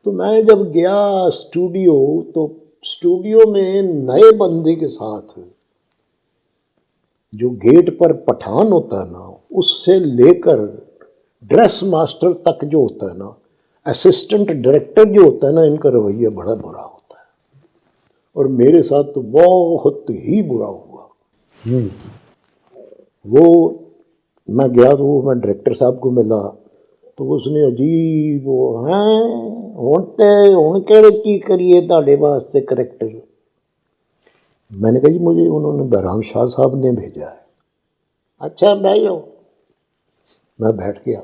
تو میں جب گیا اسٹوڈیو تو اسٹوڈیو میں نئے بندے کے ساتھ جو گیٹ پر پٹھان ہوتا ہے نا، اس سے لے کر ڈریس ماسٹر تک جو ہوتا ہے نا، اسسٹنٹ ڈائریکٹر جو ہوتا ہے نا، ان کا رویہ بڑا برا ہوتا ہے، اور میرے ساتھ تو بہت ہی برا ہوا۔ وہ میں گیا تو میں ڈائریکٹر صاحب کو ملا تو اس نے عجیب وہ ہوں کہڑے کی کریے تاڑے واسطے کریکٹر۔ میں نے کہا جی مجھے انہوں نے بہرام شاہ صاحب نے بھیجا ہے۔ اچھا بیٹھ جاؤ۔ میں بیٹھ گیا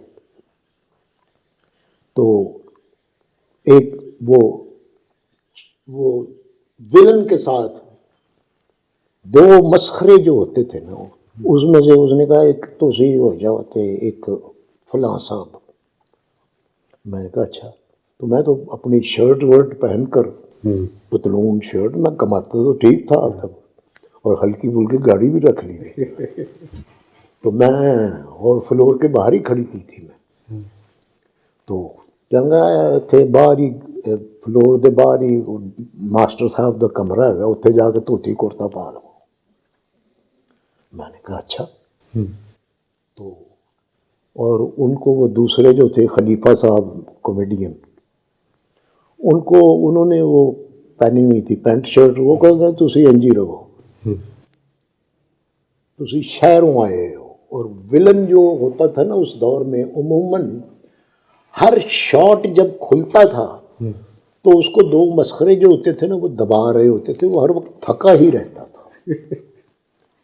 تو ایک وہ ولن کے ساتھ دو مسخرے جو ہوتے تھے نا، اس میں سے اس نے کہا ایک تو سی ہو جاؤ تے ایک فلاں صاحب۔ میں نے کہا اچھا، تو میں تو اپنی شرٹ ورٹ پہن کر پتلون شرٹ میں کماتا تو ٹھیک تھا اور ہلکی پھلکی گاڑی بھی رکھ لی تھی تو میں اور فلور کے باہر ہی کھڑی کی تھی میں تو چنگا اتنے باہر ہی فلور دے باہر ہی ماسٹر صاحب کا کمرہ ہے، اتنے جا کے دھوتی کرتا پا لو۔ میں نے کہا اچھا۔ تو اور ان کو وہ دوسرے جو تھے خلیفہ صاحب کامیڈین، ان کو انہوں نے وہ پہنی ہوئی تھی پینٹ شرٹ، وہ کہتے تسی انجی رہو، تسی شہروں آئے ہو۔ اور ولن جو ہوتا تھا نا اس دور میں، عموماً ہر شاٹ جب کھلتا تھا تو اس کو دو مسخرے جو ہوتے تھے نا وہ دبا رہے ہوتے تھے، وہ ہر وقت تھکا ہی رہتا تھا،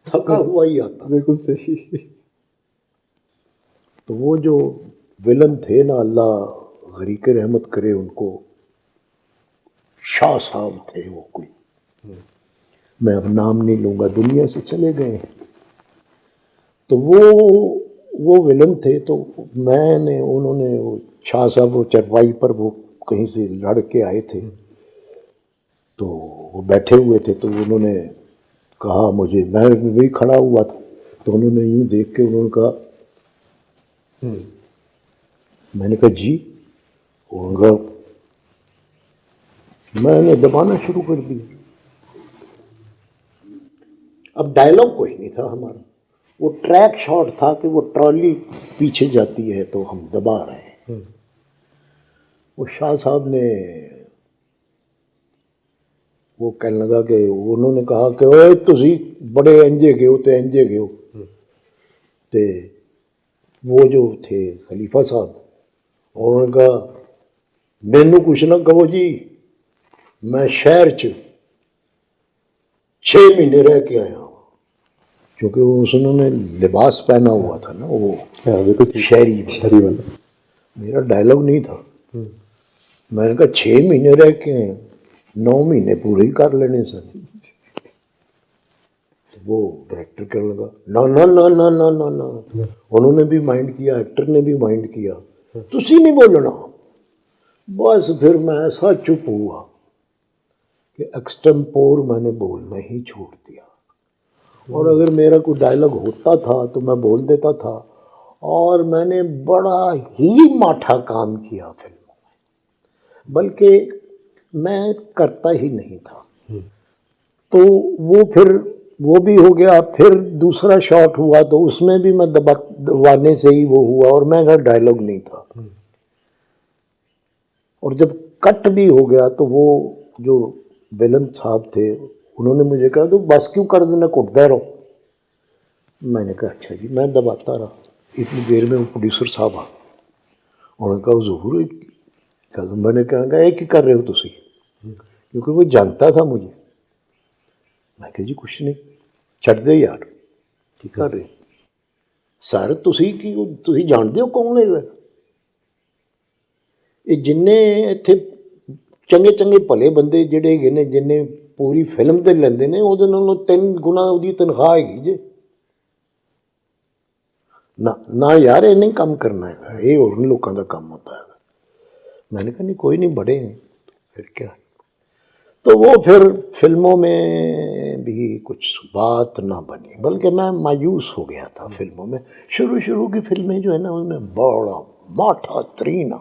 تھکا ہوا ہی آتا۔ بالکل صحیح۔ تو وہ جو ولن تھے نا، اللہ غریق رحمت کرے ان کو، شاہ صاحب تھے وہ کوئی، میں اب نام نہیں لوں گا، دنیا سے چلے گئے ہیں۔ تو وہ ولن تھے، تو میں نے انہوں نے وہ شاہ صاحب وہ چرپائی پر وہ کہیں سے لڑ کے آئے تھے تو وہ بیٹھے ہوئے تھے، تو انہوں نے کہا مجھے، میں بھی کھڑا ہوا تھا تو انہوں نے یوں دیکھ کے انہوں نے کہا، میں نے کہا جی، انہوں نے کہا، میں نے دبانا شروع کر دیا۔ اب ڈائلاگ کوئی نہیں تھا ہمارا، وہ ٹریک شاٹ تھا کہ وہ ٹرالی پیچھے جاتی ہے تو ہم دبا رہے ہیں۔ وہ شاہ صاحب نے وہ کہنے لگا کہ انہوں نے کہا کہ اوے تسی بڑے انجے گئے ہو تے انجے گئے ہو، تے وہ جو تھے خلیفہ صاحب انہوں نے کہا مینوں کچھ نہ کہو جی، میں شہر 6 مہینے رہ کے آیا ہوں، کیونکہ وہ انہوں نے لباس پہنا ہوا تھا نا وہ شہری بندہ۔ میرا ڈائلاگ نہیں تھا، میں نے کہا 6 مہینے رہ کے ہیں، 9 مہینے پورے ہی کر لینے سن۔ وہ ڈائریکٹر کہنے لگا نا نا نا نا نا نا نا، انہوں نے بھی مائنڈ کیا، ایکٹر نے بھی مائنڈ کیا، تسی نہیں بولنا۔ بس پھر میں ایسا چپ ہوا کہ ایکسٹمپور میں نے بولنا ہی چھوڑ دیا، اور اگر میرا کوئی ڈائلاگ ہوتا تھا تو میں بول دیتا تھا، اور میں نے بڑا ہی ماٹھا کام کیا فلموں میں، بلکہ میں کرتا ہی نہیں تھا۔ تو وہ پھر وہ بھی ہو گیا، پھر دوسرا شاٹ ہوا تو اس میں بھی میں دبانے سے ہی وہ ہوا، اور میرا ڈائلاگ نہیں تھا۔ اور جب کٹ بھی ہو گیا تو وہ جو ولن صاحب تھے انہوں نے مجھے کہا تو بس کیوں کر دینا، کٹتا رہو۔ میں نے کہا اچھا جی، میں دباتا رہا۔ اتنی دیر میں وہ پروڈیوسر صاحب آ، انہوں نے کہا ظہور میں نے کہا ایک ہی کر رہے ہو تسی، کیونکہ وہ جانتا تھا مجھے۔ میں کہا جی کچھ نہیں، چھڈ دے یار، کی کر رہے سر، تسی جانتے ہو کون ہے یہ؟ جن اتنے چنگے چنگے بھلے بندے جڑے ہےگے نے، جن پوری فلم تے لیندے نے، وہ 3 گنا وہی تنخواہ ہے جی۔ نہ یار یہ نہیں کام کرنا ہے، یہ اور لوگوں کا کام ہوتا ہے۔ میں نے کہا نہیں کوئی نہیں، بڑے ہیں پھر کیا۔ تو وہ پھر فلموں میں بھی کچھ بات نہ بنی، بلکہ میں مایوس ہو گیا تھا فلموں میں۔ شروع کی فلمیں جو ہے نا ان میں بڑا ماٹھا ترین